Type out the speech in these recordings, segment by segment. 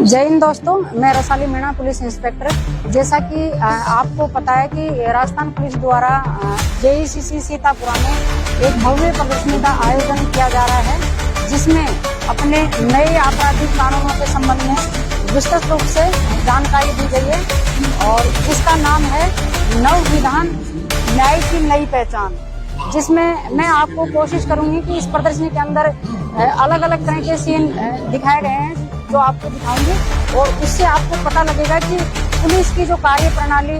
जय हिंद दोस्तों, मैं रसाली मीणा, पुलिस इंस्पेक्टर। जैसा कि आपको पता है कि राजस्थान पुलिस द्वारा JECC सीतापुरा में एक भव्य प्रदर्शनी का आयोजन किया जा रहा है, जिसमें अपने नए आपराधिक कानूनों के संबंध में विस्तृत रूप से जानकारी दी गई है और इसका नाम है नव विधान न्याय की नई पहचान, जिसमें मैं आपको कोशिश करूंगी कि इस प्रदर्शनी के अंदर अलग अलग तरह के सीन दिखाए गए हैं जो आपको दिखाऊंगी और उससे आपको पता लगेगा कि पुलिस की जो कार्य प्रणाली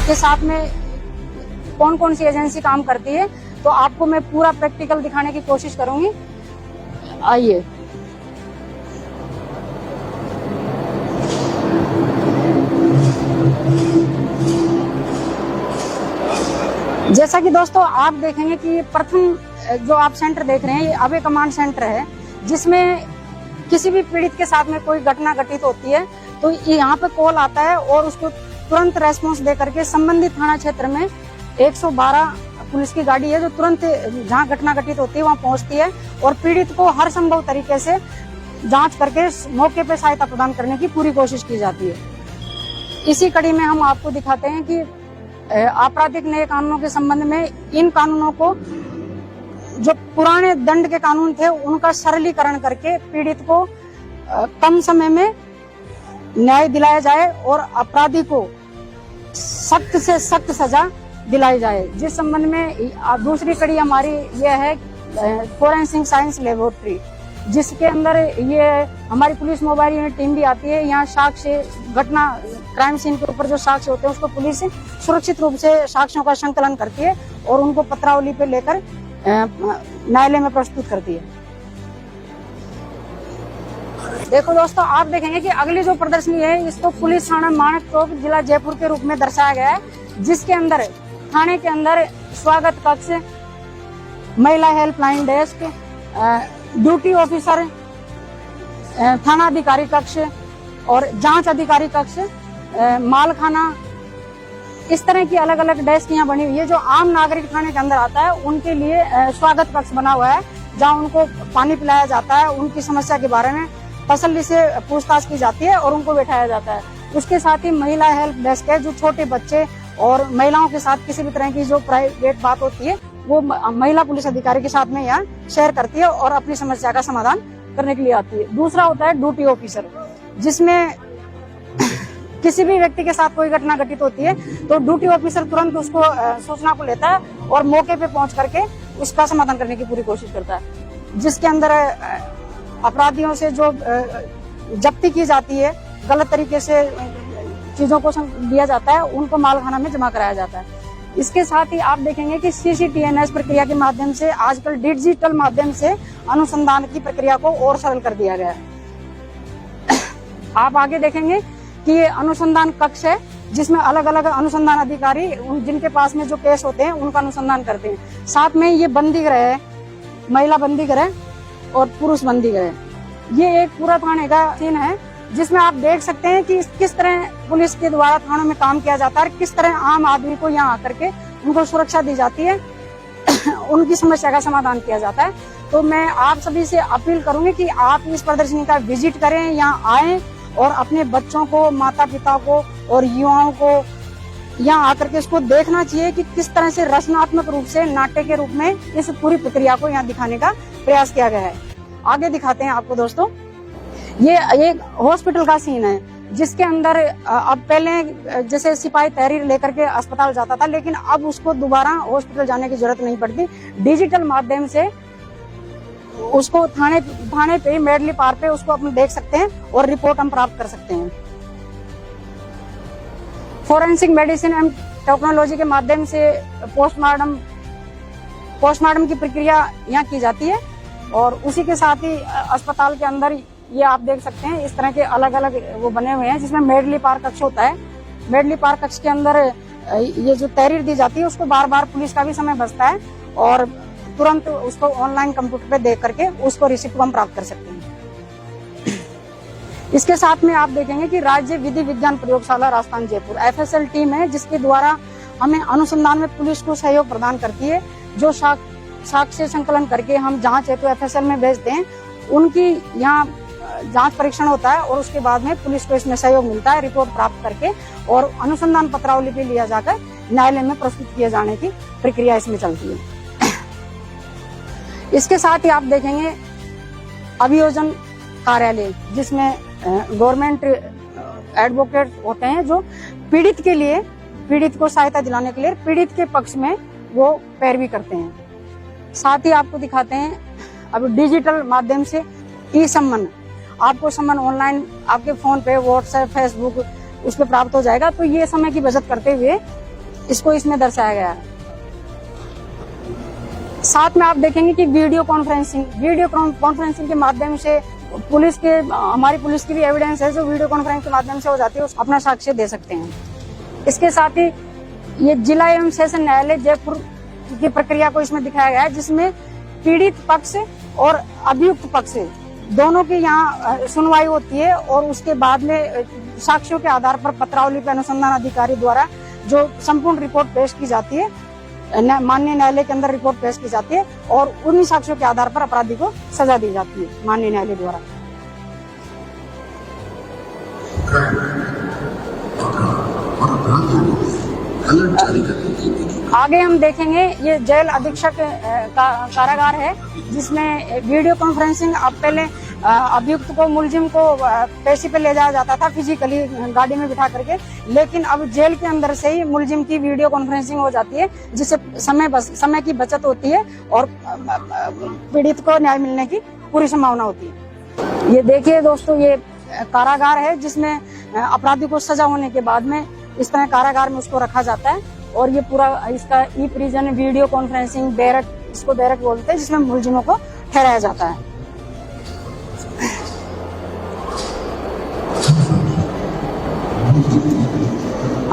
के साथ में कौन कौन सी एजेंसी काम करती है। तो आपको मैं पूरा प्रैक्टिकल दिखाने की कोशिश करूंगी। आइए। जैसा कि दोस्तों आप देखेंगे कि प्रथम जो आप सेंटर देख रहे हैं, ये अभय कमांड सेंटर है, जिसमें किसी भी पीड़ित के साथ में कोई घटना घटित होती है तो यहाँ पे कॉल आता है और उसको तुरंत रेस्पॉन्स दे करके संबंधित थाना क्षेत्र में 112 पुलिस की गाड़ी है जो तुरंत जहाँ घटना घटित होती है वहाँ पहुँचती है और पीड़ित को हर संभव तरीके से जांच करके मौके पे सहायता प्रदान करने की पूरी कोशिश की जाती है। इसी कड़ी में हम आपको दिखाते हैं कि आपराधिक नए कानूनों के संबंध में इन कानूनों को, जो पुराने दंड के कानून थे, उनका सरलीकरण करके पीड़ित को कम समय में न्याय दिलाया जाए और अपराधी को सख्त से सख्त सजा दिलाई जाए। जिस संबंध में दूसरी कड़ी हमारी यह है फोरेंसिक साइंस लेबोरेटरी, जिसके अंदर ये हमारी पुलिस मोबाइल यूनिट टीम भी आती है। यहाँ साक्ष्य, घटना, क्राइम सीन के ऊपर जो साक्ष्य होते हैं उसको पुलिस सुरक्षित रूप से साक्ष्यों का संकलन करती है और उनको पत्रावली पे लेकर न्यायालय में प्रस्तुत करती है। देखो दोस्तों, आप देखेंगे कि अगली जो प्रदर्शनी है इसको पुलिस थाना मानक चौक, जिला जयपुर के रूप में दर्शाया गया है, जिसके अंदर थाने के अंदर स्वागत कक्ष, महिला हेल्पलाइन डेस्क, ड्यूटी ऑफिसर, थाना अधिकारी कक्ष और जांच अधिकारी कक्ष, मालखाना, इस तरह की अलग अलग डेस्क यहाँ बनी हुई है। जो आम नागरिक थाने के अंदर आता है उनके लिए स्वागत कक्ष बना हुआ है, जहाँ उनको पानी पिलाया जाता है, उनकी समस्या के बारे में तसल्ली से पूछताछ की जाती है और उनको बैठाया जाता है। उसके साथ ही महिला हेल्प डेस्क है, जो छोटे बच्चे और महिलाओं के साथ किसी भी तरह की जो प्राइवेट बात होती है वो महिला पुलिस अधिकारी के साथ में यहाँ शेयर करती है और अपनी समस्या का समाधान करने के लिए आती है। दूसरा होता है ड्यूटी ऑफिसर, जिसमें किसी भी व्यक्ति के साथ कोई घटना घटित होती है तो ड्यूटी ऑफिसर तुरंत उसको सूचना को लेता है और मौके पे पहुंच करके उसका समाधान करने की पूरी कोशिश करता है। जिसके अंदर अपराधियों से जो जब्ती की जाती है, गलत तरीके से चीजों को दिया जाता है, उनको मालखाना में जमा कराया जाता है। इसके साथ ही आप देखेंगे कि CCTNS प्रक्रिया के माध्यम से आजकल डिजिटल माध्यम से अनुसंधान की प्रक्रिया को और सरल कर दिया गया है। आप आगे देखेंगे कि ये अनुसंधान कक्ष है, जिसमें अलग अलग अनुसंधान अधिकारी जिनके पास में जो केस होते हैं उनका अनुसंधान करते हैं। साथ में ये बंदी गृह है, महिला बंदी गृह और पुरुष बंदी गृह। ये एक पूरा थाने का सीन है, जिसमें आप देख सकते हैं कि किस तरह पुलिस के द्वारा थानों में काम किया जाता है, किस तरह आम आदमी को यहाँ आकर के उनको सुरक्षा दी जाती है, उनकी समस्या का समाधान किया जाता है। तो मैं आप सभी से अपील करूंगी कि आप इस प्रदर्शनी का विजिट करें, यहाँ आए और अपने बच्चों को, माता पिता को और युवाओं को यहाँ आकर के इसको देखना चाहिए कि किस तरह से रचनात्मक रूप से नाट्य के रूप में इस पूरी प्रक्रिया को यहाँ दिखाने का प्रयास किया गया है। आगे दिखाते हैं आपको दोस्तों। ये एक हॉस्पिटल का सीन है, जिसके अंदर अब पहले जैसे सिपाही तहरीर लेकर के अस्पताल जाता था, लेकिन अब उसको दोबारा हॉस्पिटल जाने की जरूरत नहीं पड़ती। डिजिटल माध्यम से उसको थाने पे, मेडली पार पे उसको अपन देख सकते हैं और रिपोर्ट हम प्राप्त कर सकते हैं। फोरेंसिक मेडिसिन एंड टेक्नोलॉजी के माध्यम से पोस्टमार्टम की प्रक्रिया यहाँ की जाती है और उसी के साथ ही अस्पताल के अंदर ये आप देख सकते हैं इस तरह के अलग अलग वो बने हुए हैं, जिसमें मेडली पार कक्ष होता है। मेडली पार कक्ष के अंदर ये जो तहरीर दी जाती है उसको बार बार पुलिस का भी समय बचता है और तुरंत उसको ऑनलाइन कंप्यूटर पे देख करके उसको रिसिप्ट हम प्राप्त कर सकते हैं। इसके साथ में आप देखेंगे कि राज्य विधि विज्ञान प्रयोगशाला राजस्थान जयपुर FSL टीम है, जिसके द्वारा हमें अनुसंधान में पुलिस को सहयोग प्रदान करती है। जो साक्ष्य संकलन करके हम जांच हेतु FSL में भेजते हैं, उनकी यहाँ जांच परीक्षण होता है और उसके बाद में पुलिस को इसमें सहयोग मिलता है, रिपोर्ट प्राप्त करके और अनुसंधान पत्रावली पे लिया जाकर न्यायालय में प्रस्तुत किए जाने की प्रक्रिया इसमें चलती है। इसके साथ ही आप देखेंगे अभियोजन कार्यालय, जिसमें गवर्नमेंट एडवोकेट होते हैं जो पीड़ित के लिए, पीड़ित को सहायता दिलाने के लिए पीड़ित के पक्ष में वो पैरवी करते हैं। साथ ही आपको दिखाते हैं अब डिजिटल माध्यम से ई सम्मन, आपको सम्मन ऑनलाइन आपके फोन पे, व्हाट्सएप, फेसबुक उस पर प्राप्त हो जाएगा। तो ये समय की बचत करते हुए इसको इसमें दर्शाया गया है। साथ में आप देखेंगे कि वीडियो कॉन्फ्रेंसिंग के माध्यम से पुलिस के, हमारी पुलिस की भी एविडेंस है जो वीडियो कॉन्फ्रेंस के माध्यम से हो जाती है, अपना साक्ष्य दे सकते हैं। इसके साथ ही ये जिला एवं सेशन न्यायालय जयपुर की प्रक्रिया को इसमें दिखाया गया है, जिसमें पीड़ित पक्ष और अभियुक्त पक्ष दोनों की यहाँ सुनवाई होती है और उसके बाद में साक्ष्यों के आधार पर पत्रावली पे अनुसंधान अधिकारी द्वारा जो संपूर्ण रिपोर्ट पेश की जाती है, माननीय न्यायालय के अंदर रिपोर्ट पेश की जाती है और उन्हीं साक्ष्यों के आधार पर अपराधी को सजा दी जाती है माननीय न्यायालय द्वारा। आगे हम देखेंगे ये जेल अधीक्षक कारागार है, जिसमें वीडियो कॉन्फ्रेंसिंग, अब पहले अभियुक्त को, मुलजिम को पेशी पे ले जाया जाता था फिजिकली गाड़ी में बिठा करके, लेकिन अब जेल के अंदर से ही मुलजिम की वीडियो कॉन्फ्रेंसिंग हो जाती है, जिससे समय की बचत होती है और पीड़ित को न्याय मिलने की पूरी संभावना होती है। ये देखिए दोस्तों, ये कारागार है जिसमें अपराधी को सजा होने के बाद में इस तरह कारागार में उसको रखा जाता है और ये पूरा इसका e prison video conferencing barrack, इसको बैरक बोलते हैं, जिसमें मुलजिमों को ठहराया जाता है।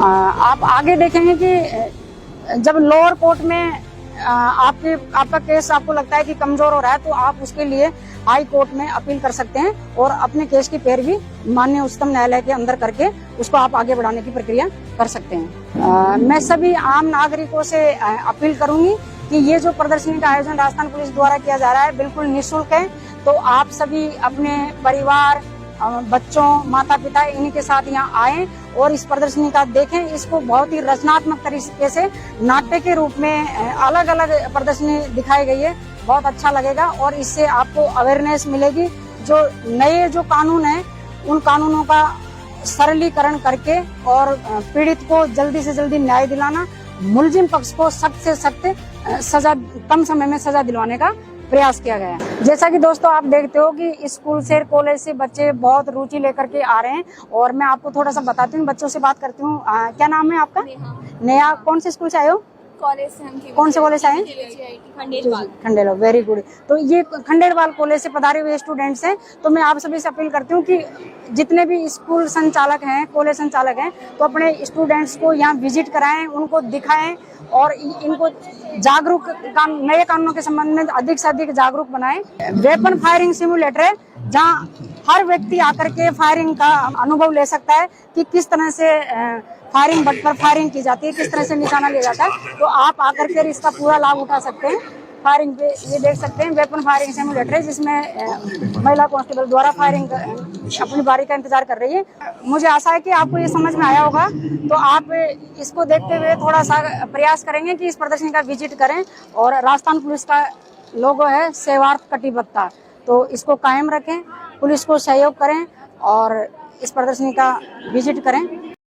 आप आगे देखेंगे कि जब लोअर कोर्ट में आपका केस आपको लगता है कि कमजोर हो रहा है, तो आप उसके लिए हाई कोर्ट में अपील कर सकते हैं और अपने केस की पैरवी माननीय उच्चतम न्यायालय के अंदर करके उसको आप आगे बढ़ाने की प्रक्रिया कर सकते हैं। मैं सभी आम नागरिकों से अपील करूंगी कि ये जो प्रदर्शनी का आयोजन राजस्थान पुलिस द्वारा किया जा रहा है बिल्कुल निःशुल्क है, तो आप सभी अपने परिवार, बच्चों, माता पिता इन्हीं के साथ यहाँ आए और इस प्रदर्शनी का देखें। इसको बहुत ही रचनात्मक तरीके से नाट्य के रूप में अलग अलग प्रदर्शनी दिखाई गई है, बहुत अच्छा लगेगा और इससे आपको अवेयरनेस मिलेगी। जो नए जो कानून है उन कानूनों का सरलीकरण करके और पीड़ित को जल्दी से जल्दी न्याय दिलाना, मुलजिम पक्ष को सख्त से सख्त सजा, कम समय में सजा दिलवाने का प्रयास किया गया है। जैसा कि दोस्तों आप देखते हो कि स्कूल से, कॉलेज से बच्चे बहुत रुचि लेकर के आ रहे हैं और मैं आपको थोड़ा सा बताती हूँ, बच्चों से बात करती हूँ। क्या नाम है आपका? नेहा। कौन से स्कूल से आए हो? कॉलेज से हम। कौन से कॉलेज से आए? खंडेलवाल। Very good. तो ये खंडेलवाल कॉलेज से पधारे हुए स्टूडेंट्स हैं। तो मैं आप सभी से अपील करती हूँ कि जितने भी स्कूल संचालक हैं, कॉलेज संचालक हैं, तो अपने स्टूडेंट्स को यहाँ विजिट कराएं, उनको दिखाएं और इनको जागरूक, नए कानूनों के संबंध में अधिक से अधिक जागरूक बनाएं। वेपन फायरिंग सिमुलेटर है जहाँ हर व्यक्ति आकर के फायरिंग का अनुभव ले सकता है कि किस तरह से फायरिंग बट पर फायरिंग की जाती है, किस तरह से निशाना लिया जाता है। तो आप आकर के इसका पूरा लाभ उठा सकते हैं। फायरिंग पे ये देख सकते हैं वेपन फायरिंग सिमुलेटर है, जिसमें महिला कांस्टेबल द्वारा फायरिंग अपनी बारी का इंतजार कर रही है। मुझे आशा है कि आपको ये समझ में आया होगा, तो आप इसको देखते हुए थोड़ा सा प्रयास करेंगे कि इस प्रदर्शनी का विजिट करें। और राजस्थान पुलिस का लोगो है सेवार्थ कटिबद्धता, तो इसको कायम रखें, पुलिस को सहयोग करें और इस प्रदर्शनी का विजिट करें।